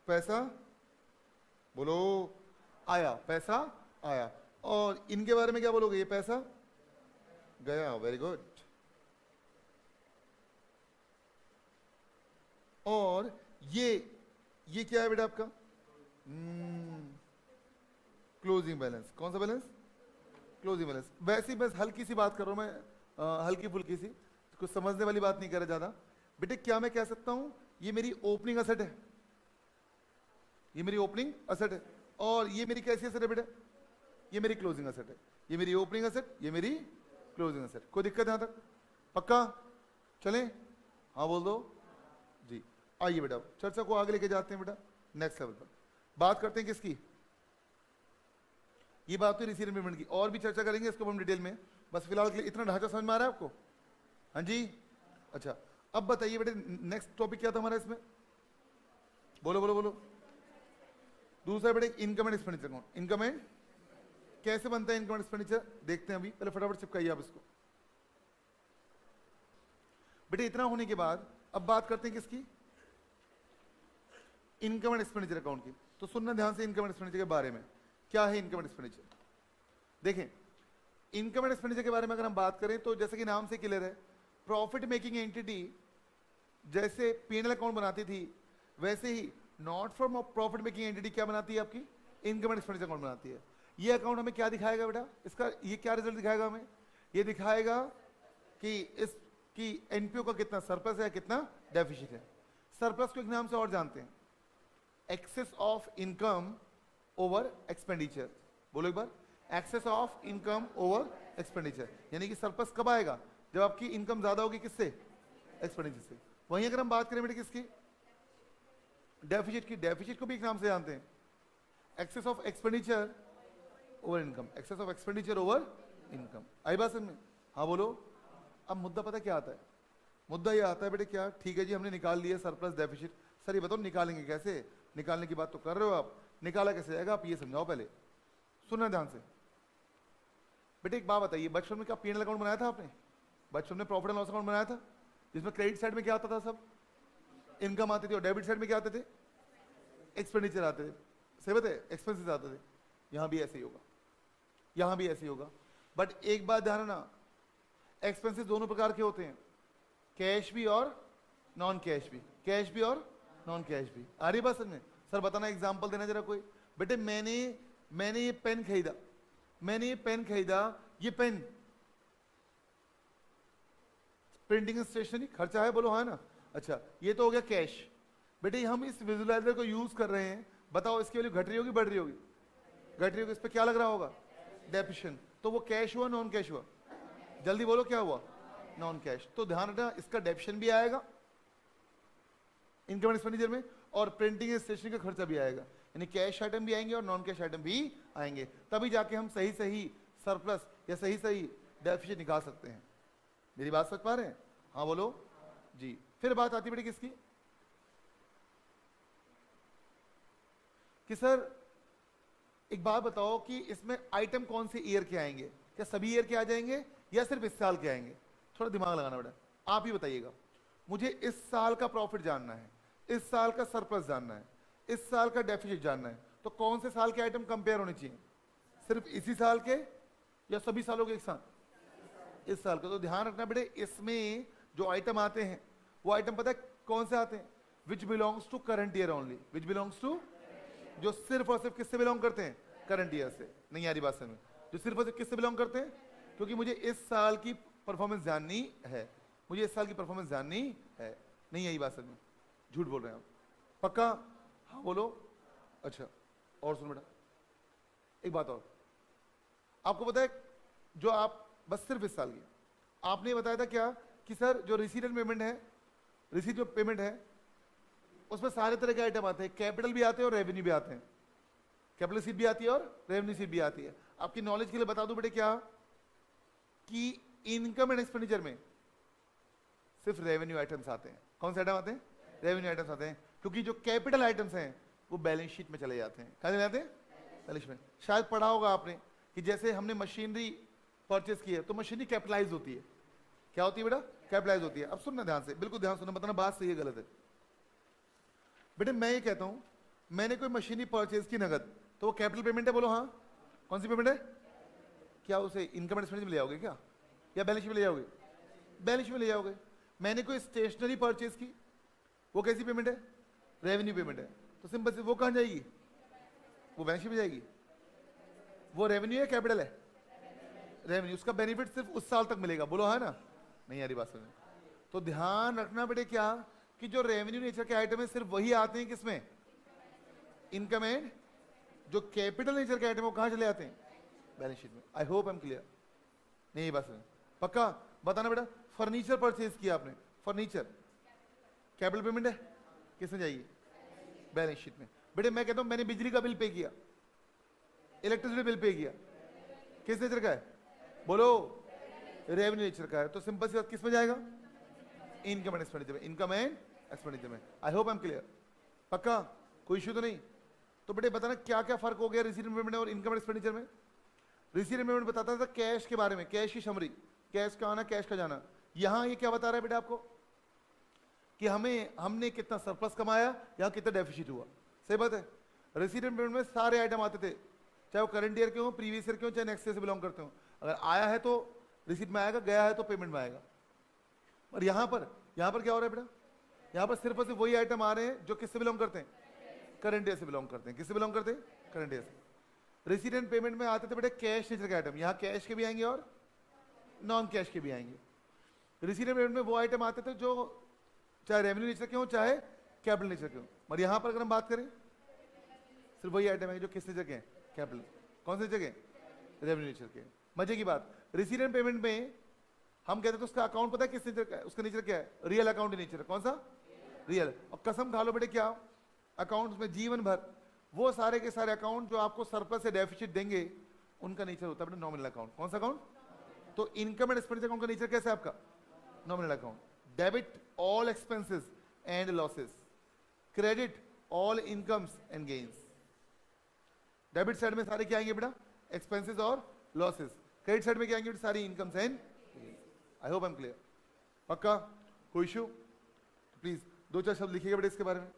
पैसा बोलो आया, पैसा आया। और इनके बारे में क्या बोलोगे? ये पैसा गया। Very good. और ये क्या है बेटा आपका? Closing balance. कौन सा बैलेंस? Closing balance. वैसे ही बस हल्की सी बात कर रहा हूं मैं, हल्की फुल्की सी, कुछ समझने वाली बात नहीं कर रहा ज्यादा। बेटे क्या मैं कह सकता हूं ये मेरी ओपनिंग असेट है, ये मेरी ओपनिंग असेट है। और ये मेरी कैसी असेट है बेटा? ये मेरी क्लोजिंग असेट है। ये मेरी ओपनिंग असेट, ये मेरी क्लोजिंग असेट। कोई दिक्कत यहां तक? पक्का चलें? हाँ बोल दो जी। आइए बेटा चर्चा को आगे लेके जाते हैं बेटा नेक्स्ट लेवल पर। बात करते हैं किसकी? ये बात तो रिसीव पेमेंट की, और भी चर्चा करेंगे इसको हम डिटेल में। बस फिलहाल के लिए इतना ढांचा समझ में आ रहा है आपको? हाँ जी। अच्छा अब बताइए बेटे नेक्स्ट टॉपिक क्या था हमारा इसमें? बोलो बोलो बोलो। दूसरा बेटे income and expenditure account. Income and कैसे बनता है इनकम एंड एक्सपेंडिचर देखते हैं अभी। पहले फटाफट चिपकाइए आप इसको बेटे। इतना होने के बाद अब बात करते हैं किसकी? इनकम एंड एक्सपेंडिचर अकाउंट की। तो सुनना ध्यान से इनकम एंड एक्सपेंडिचर के बारे में। क्या है इनकम एंड एक्सपेंडिचर? देखें इनकम एंड एक्सपेंडिचर के बारे में अगर हम बात करें तो जैसे कि नाम से क्लियर है, प्रॉफिट मेकिंग एंटिटी जैसे पीएनएल अकाउंट बनाती थी वैसे ही not from profit making entity क्या बनाती है? आपकी इनकम एंड एक्सपेंडिचर अकाउंट बनाती है। ये अकाउंट हमें क्या दिखाएगा बेटा? इसका ये क्या रिजल्ट दिखाएगा हमें? ये दिखाएगा कि इसकी एनपीओ का कितना सरप्लस है, कितना डेफिसिट है। सरप्लस को एक नाम से और जानते हैं, excess of income over expenditure. बोलो एक बार, excess of income over expenditure, यानी कि सरप्लस कब आएगा? जब आपकी इनकम ज्यादा होगी, किससे? एक्सपेंडिचर से। वहीं अगर हम बात करें बेटे किसकी? डेफिसिट की। डेफिसिट को भी एक नाम से जानते हैं, excess of expenditure over income, excess of expenditure over income. आई बात समझ में? हाँ बोलो। अब मुद्दा पता क्या आता है? मुद्दा ये आता है बेटे क्या, ठीक है जी हमने निकाल लिया सरप्लस डेफिसिट, सर ये बताओ निकालेंगे कैसे? निकालने की बात तो कर रहे हो आप, निकाला कैसे जाएगा आप ये समझाओ पहले, सुनना ध्यान से। बेटे एक बात बताइए, बचपन में क्या P&L अकाउंट बनाया था आपने? बचपन में प्रॉफिट एंड लॉस अकाउंट बनाया था, जिसमें क्रेडिट साइड में क्या आता था? सब इनकम आती थी, और डेबिट साइड में क्या आते थे? एक्सपेंडिचर आते थे। सही बात है, एक्सपेंसेस आते थे। यहां भी ऐसे ही होगा, यहां भी ऐसे ही होगा। बट एक बात ध्यान रखना, एक्सपेंसेस दोनों प्रकार के होते हैं, कैश भी और नॉन कैश भी, कैश भी और नॉन कैश भी। आ रही बात समझ में? सर बताना, एग्जांपल देना जरा कोई। बेटे मैंने ये पेन खरीदा, मैंने ये पेन खरीदा, ये पेन प्रिंटिंग स्टेशनरी खर्चा है, बोलो हाँ ना। अच्छा ये तो हो गया कैश। बेटे हम इस विजुअलाइजर को यूज कर रहे हैं, बताओ इसकी वैल्यू घट रही होगी बढ़ रही होगी? घट रही होगी। इस पर क्या लग रहा होगा? डेप्रिसिएशन। तो वो कैश हुआ नॉन कैश हुआ? जल्दी बोलो क्या हुआ? Non cash. तो ध्यान रखना इसका डेप्रिसिएशन भी आएगा इनकम एक्सपेंडिचर में, और प्रिंटिंग एंड स्टेशनरी का खर्चा भी आएगा, यानी कैश आइटम भी आएंगे और नॉन कैश आइटम भी आएंगे, तभी जाके हम सही सही सरप्लस या सही सही डेफिसिट निकाल सकते हैं। मेरी बात समझ पा रहे हैं? हाँ बोलो जी। फिर बात आती बेटी किसकी, कि सर एक बात बताओ कि इसमें आइटम कौन से ईयर के आएंगे? क्या सभी ईयर के आ जाएंगे या सिर्फ इस साल के आएंगे? थोड़ा दिमाग लगाना बेटा, आप ही बताइएगा। मुझे इस साल का प्रॉफिट जानना है, इस साल का सरप्लस जानना है, इस साल का डेफिसिट जानना है, तो कौन से साल के आइटम कंपेयर होने चाहिए? सिर्फ इसी साल के या सभी सालों के एक साथ? इस साल का। तो ध्यान रखना बेटे, इसमें जो आइटम आते हैं वो आइटम पता है कौन से आते हैं? Which belongs to current year only, which belongs to, जो सिर्फ और सिर्फ किससे बिलोंग करते हैं? करंट ईयर से। नहीं आ रही बात समझ में? जो सिर्फ और सिर्फ किससे बिलोंग करते हैं? क्योंकि मुझे इस साल की परफॉर्मेंस जाननी है, मुझे इस साल की परफॉर्मेंस जाननी है। नहीं यही बात समझ में? झूठ बोल रहे हैं आप? पक्का? हाँ बोलो। अच्छा और सुनो बेटा, एक बात और, आपको पता है जो आप बस सिर्फ इस साल की, आपने बताया था क्या कि सर जो रिसीट एंड पेमेंट है, रिसीट जो पेमेंट है उसमें सारे तरह के आइटम आते हैं, कैपिटल भी आते हैं और रेवेन्यू भी आते हैं। कैपिटल रिसीट भी आती है और रेवेन्यू रिसीट भी आती है। आपकी नॉलेज के लिए बता दूं बेटे क्या, कि इनकम एंड एक्सपेंडिचर में सिर्फ रेवेन्यू आइटम्स आते हैं। कौन से आइटम आते हैं? रेवेन्यू आइटम्स आते हैं, क्योंकि जो कैपिटल आइटम्स हैं वो बैलेंस शीट में चले जाते हैं। कहाँ चले जाते हैं? बैलेंस शीट में। शायद पढ़ा होगा आपने कि जैसे हमने मशीनरी परचेस की है तो मशीनरी कैपिटलाइज होती है। क्या होती है बेटा? कैपिटलाइज होती है। अब सुनना ध्यान से, बिल्कुल ध्यान सुनना, बताना बात सही है गलत है। बेटे मैं ये कहता हूं, मैंने कोई मशीनरी परचेज की नगद, तो वो कैपिटल पेमेंट है, बोलो हाँ। कौन सी पेमेंट है? क्या उसे इनकम एक्सपेंडिचर में ले जाओगे क्या, या बैलेंस शीट में ले जाओगे? बैलेंस शीट में ले जाओगे। मैंने कोई स्टेशनरी परचेज की, वो कैसी पेमेंट है? रेवेन्यू पेमेंट है। तो सिंपल से वो कहां जाएगी? वो बैलेंस शीट में जाएगी। वो रेवेन्यू है कैपिटल है? रेवेन्यू। उसका बेनिफिट सिर्फ उस साल तक मिलेगा, बोलो है ना। नहीं आ रही बात समझ? तो ध्यान रखना बेटे क्या, कि जो रेवेन्यू नेचर के आइटम है सिर्फ वही आते हैं किसमें? इनकम एंड जो कैपिटल नेचर के आइटम वो कहां चले आते हैं? बैलेंस शीट में। I hope I am clear. नहीं बात समझ? पक्का बताना बेटा। फर्नीचर परचेज किया आपने, फर्नीचर कैपिटल पेमेंट है, किसमें जाएगी? बैलेंस शीट में। बेटे मैं कहता हूं मैंने बिजली का बिल पे किया, इलेक्ट्रिसिटी बिल पे किया, किस नेचर का है? बोलो रेवेन्यू नेचर का है। तो सिंपल सी बात किस में जाएगा? इनकम एंड एक्सपेंडिचर में। इनकम एंड एक्सपेंडिचर में। I hope I am clear. पक्का? कोई इश्यू तो नहीं? तो बेटे बताना क्या क्या फर्क हो गया रिसीट पेमेंट और इनकम एंड एक्सपेंडिचर में? रिसीट पेमेंट बताता था कैश के बारे में, कैश की समरी, कैश का आना कैश का जाना। यहां ये क्या बता रहा है बेटा आपको, कि हमने कितना सरप्लस कमाया या कितना डेफिसिट हुआ। सही बात है। रिसीट पेमेंट में सारे आइटम आते थे, चाहे वो करंट ईयर के हो, प्रीवियस ईयर के हो, चाहे नेक्स्ट ईयर से बिलोंग करते हो। अगर आया है तो रिसीट में आएगा, गया है तो पेमेंट में आएगा। और यहां पर क्या हो रहा है बेटा? यहां पर सिर्फ और सिर्फ वही आइटम आ रहे हैं जो किससे बिलोंग करते हैं? करंट ईयर से बिलोंग करते हैं। किससे बिलोंग करते हैं? करंट ईयर से। रिसीट एंड पेमेंट में आते थे बेटे कैश नेचर के आइटम, यहां कैश के भी आएंगे और नॉन कैश के भी आएंगे। रिसीट एंड पेमेंट में वो आइटम आते थे जो चाहे रेवेन्यू नेचर के हो चाहे कैपिटल नेचर के हो। और यहां पर अगर हम बात करें सिर्फ वही आइटम है जो किस नेचर के हैं, कैपिटल। कौन से नेचर के? रेवेन्यू नेचर के। मजे की बात, रिसीट एंड पेमेंट में हम कहते हैं तो उसका अकाउंट पता है किस नेचर का है? उसका नेचर क्या है? रियल अकाउंट नेचर है। कौन सा? रियल। और कसम खा लो बेटे क्या अकाउंट में जीवन भर वो सारे के सारे अकाउंट जो आपको सरप्लस से डेफिसिट देंगे उनका नेचर होता है नॉमिनल अकाउंट। कौन सा अकाउंट? तो इनकम एंड एक्सपेंडिचर अकाउंट का नेचर कैसा है आपका? Nominal account. Debit all expenses and losses, credit all incomes and gains. Debit side में सारे क्या आएंगे बेटा? एक्सपेंसेस और लॉसेस। क्रेडिट साइड में क्या आएंगे बेटा? सारी incomes and. I hope I am clear. पक्का? कोई इशू? प्लीज दो चार शब्द लिखिएगा बेटा इसके बारे में।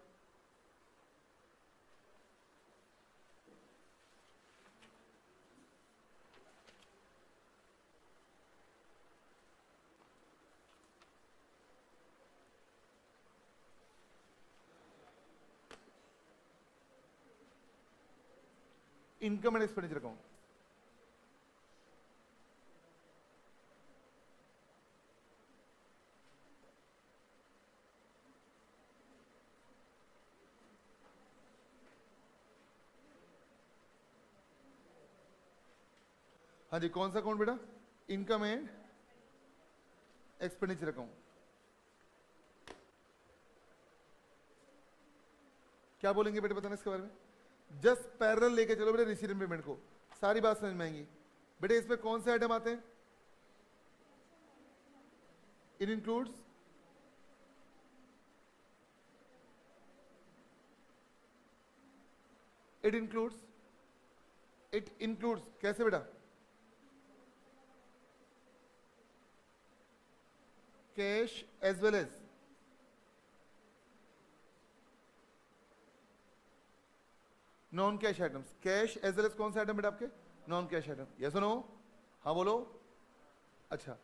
Income and expenditure account. हाँ जी, कौन सा अकाउंट बेटा? Income and expenditure account. क्या बोलेंगे बेटे बताना इसके बारे में? जस्ट पैरेलल लेके चलो बेटे रिसीट एंड पेमेंट को, सारी बात समझ में आएंगी। बेटे इसमें कौन से आइटम आते हैं? इट इंक्लूड्स इट इंक्लूड्स कैसे बेटा? Cash as well as non cash items. Cash as well as कौन सा आइटम बेटा आपके? Non cash item. यस और नो? हाँ बोलो। अच्छा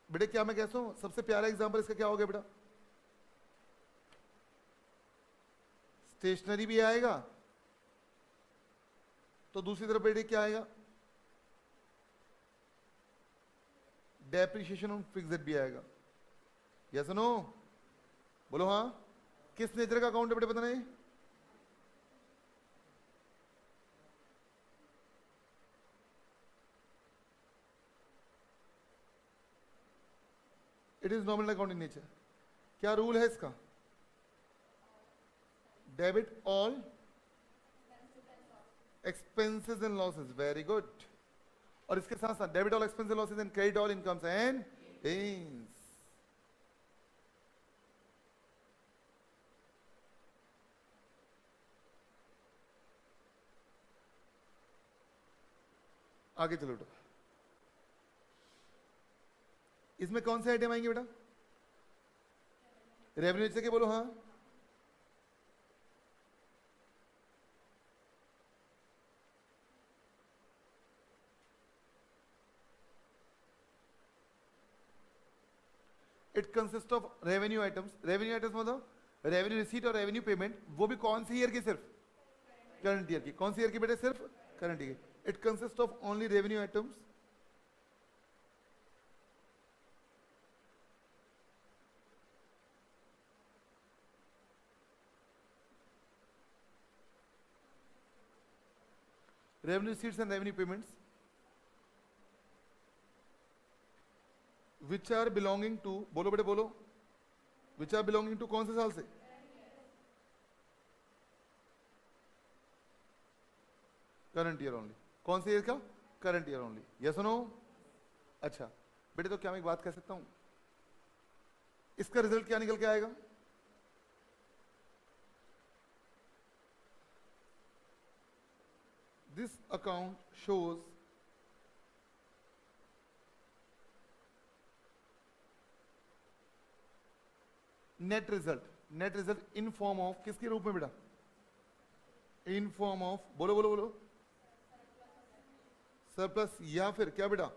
बेटे क्या मैं कहता हूं सबसे प्यारा एग्जांपल इसका क्या हो गया बेटा? स्टेशनरी भी आएगा तो दूसरी तरफ बेटे क्या आएगा? डेप्रिसिएशन ऑन फिक्स्ड भी आएगा। यस और नो? बोलो हाँ। किस नेचर का अकाउंट है बेटे बताना? It is nominal account in nature. क्या रूल है इसका? Debit all expenses and losses. Very good. और इसके साथ साथ debit all expenses and losses and credit all incomes and gains. आगे चलो बेटा, इसमें कौन से आइटम आएंगे बेटा? रेवेन्यू से के बोलो हाँ। It consist of revenue items. Revenue items मतलब रेवेन्यू रिसीट और रेवेन्यू पेमेंट, वो भी कौन सी ईयर की? सिर्फ करंट ईयर की। कौन सी ईयर की बेटे? सिर्फ करंट ईयर की। It consist of only revenue items revenue receipts and revenue payments which are belonging to, बोलो बेटे बोलो, which are belonging to कौन से साल से? Current year only. कौन से ईयर का? Current year only. Yes no? अच्छा बेटे तो क्या मैं एक बात कह सकता हूं, इसका रिजल्ट क्या निकल के आएगा? This account shows net result in form of किसके रूप में बेटा? In form of बोलो बोलो बोलो सरप्लस, या फिर क्या बेटा?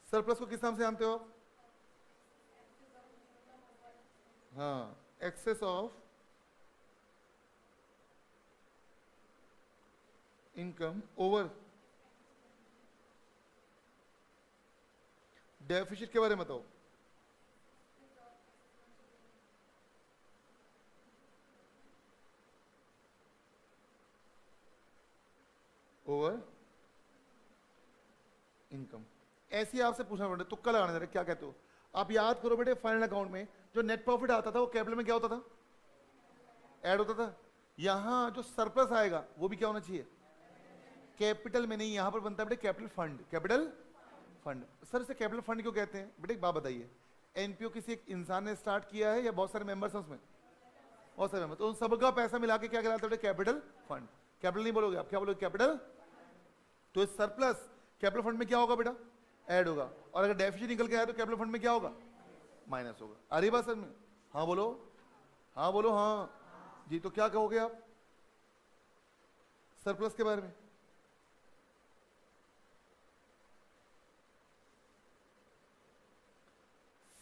सरप्लस को किस नाम से जानते हो आप? हाँ, excess of income over deficit के बारे में बताओ। Over income. ऐसे ही आपसे पूछना पड़ता है, तुक्का लगाना जरा, क्या कहते हो आप? याद करो बेटे, फाइनल अकाउंट में जो नेट प्रॉफिट आता था वो कैपिटल में क्या होता था? ऐड होता था। यहां जो सरप्लस आएगा वो भी क्या होना चाहिए? कैपिटल में नहीं, यहां पर बनता है बेटे capital fund. Capital fund. Sir इसे कैपिटल फंड क्यों कहते हैं बेटे? एक बात बताइए, एनपीओ किसी एक इंसान ने स्टार्ट किया है या बहुत सारे मेंबर्स हैं उसमें? बहुत सारे मेंबर, तो उन सबका पैसा मिला के क्या कहलाता है बेटे? Capital fund. कैपिटल नहीं बोलोगे आप, क्या बोलोगे? कैपिटल। तो इस सरप्लस कैपिटल फंड में क्या होगा बेटा? ऐड होगा। और अगर डेफिसिट निकल के आया तो कैपिटल फंड में क्या होगा? माइनस होगा। आ रही बात सर में? हाँ बोलो, हाँ बोलो, हाँ जी। तो क्या कहोगे आप सरप्लस के बारे में?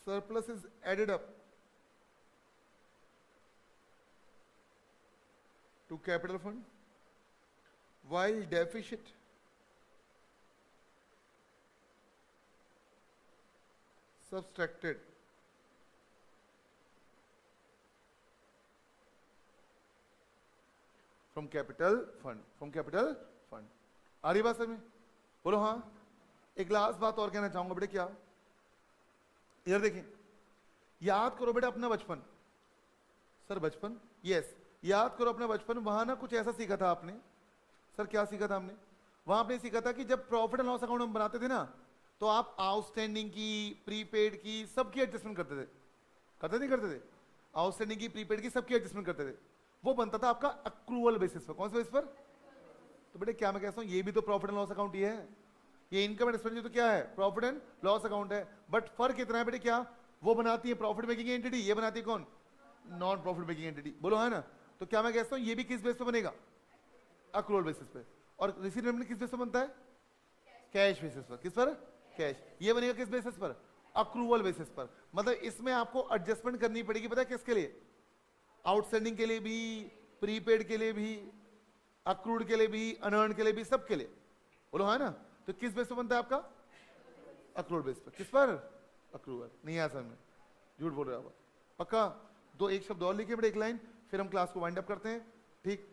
surplus is added up to capital fund, while deficit subtracted from capital fund, from capital fund। आ रही बात सर में? बोलो हाँ। एक लास्ट बात और कहना चाहूंगा बेटे, क्या? इधर देखें, याद करो बेटा अपना बचपन। सर बचपन, यस, याद करो अपना बचपन। वहां ना कुछ ऐसा सीखा था आपने। सर क्या सीखा था हमने? वहां आपने सीखा था कि जब प्रॉफिट एंड लॉस अकाउंट हम बनाते थे ना, तो आप आउटस्टैंडिंग की, प्रीपेड की, सबकी एडजस्टमेंट करते थे। करते नहीं करते थे? आउटस्टैंडिंग की, प्रीपेड की, सबकी एडजस्टमेंट करते थे। वो बनता था आपका अक्रूवल बेसिस पर। कौन से बेसिस पर? तो बेटे क्या मैं कहता हूं, ये भी तो प्रॉफिट एंड लॉस अकाउंट ही है। ये इनकम एंड एक्सपेंडिचर तो क्या है? प्रॉफिट एंड लॉस अकाउंट है। बट फर्क इतना है बेटे, क्या वो बनाती है प्रॉफिट मेकिंग एंटिटी, ये बनाती है कौन? Non profit making entity. बोलो है ना? तो क्या मैं कहता हूं, ये भी किस बेस पे बनेगा? अक्रूवल बेसिस पे। और रिसीट पेमेंट किस बेस पे बनता है? कैश बेसिस पर। किस पर? कैश। ये बनेगा किस बेसिस पर? अक्रूवल बेसिस पर। मतलब इसमें आपको एडजस्टमेंट करनी पड़ेगी, पता है किसके लिए? आउटस्टैंडिंग के लिए भी, प्रीपेड के लिए भी, अक्रूड के लिए भी, अनअर्न के लिए भी, सबके लिए। बोलो है ना? तो किस बेस पे बनता है आपका? अक्रूवल बेस पर। किस पर? अक्रूवल। नहीं आया समझ में? झूठ बोल रहे हो आप? पक्का? दो एक शब्द और लिखे बेटे, एक लाइन, फिर हम क्लास को वाइंड अप करते हैं। ठीक,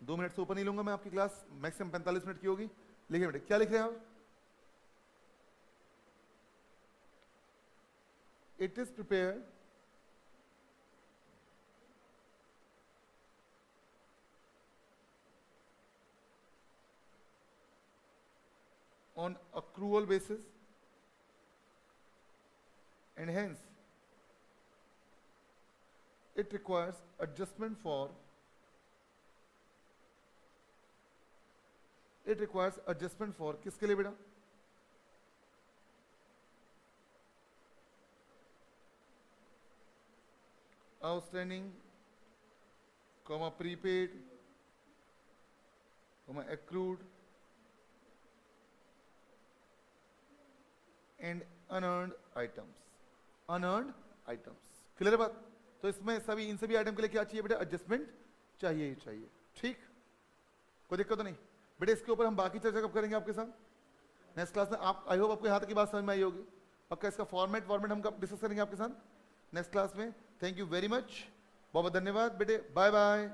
2 मिनट से ऊपर नहीं लूंगा मैं आपकी क्लास, मैक्सिमम 45 मिनट की होगी। लिखे बेटे, क्या लिख रहे हैं आप? It is prepared on accrual basis and hence it requires adjustment for किसके लिए बेटा? Outstanding, comma prepaid, comma accrued and unearned items. Unearned items, clear है बात? तो इसमें सभी, इन सभी आइटम के लिए क्या चाहिए बेटा? एडजस्टमेंट चाहिए ही चाहिए। ठीक, कोई दिक्कत तो नहीं बेटे? इसके ऊपर हम बाकी चर्चा कब करेंगे आपके साथ? नेक्स्ट क्लास में। आप, आई होप आपको यहाँ तक की बात समझ में आई होगी। पक्का इसका फॉर्मेट हम कब डिस्कस करेंगे आपके साथ? नेक्स्ट क्लास में। थैंक यू वेरी मच, बहुत बहुत धन्यवाद बेटे, बाय बाय।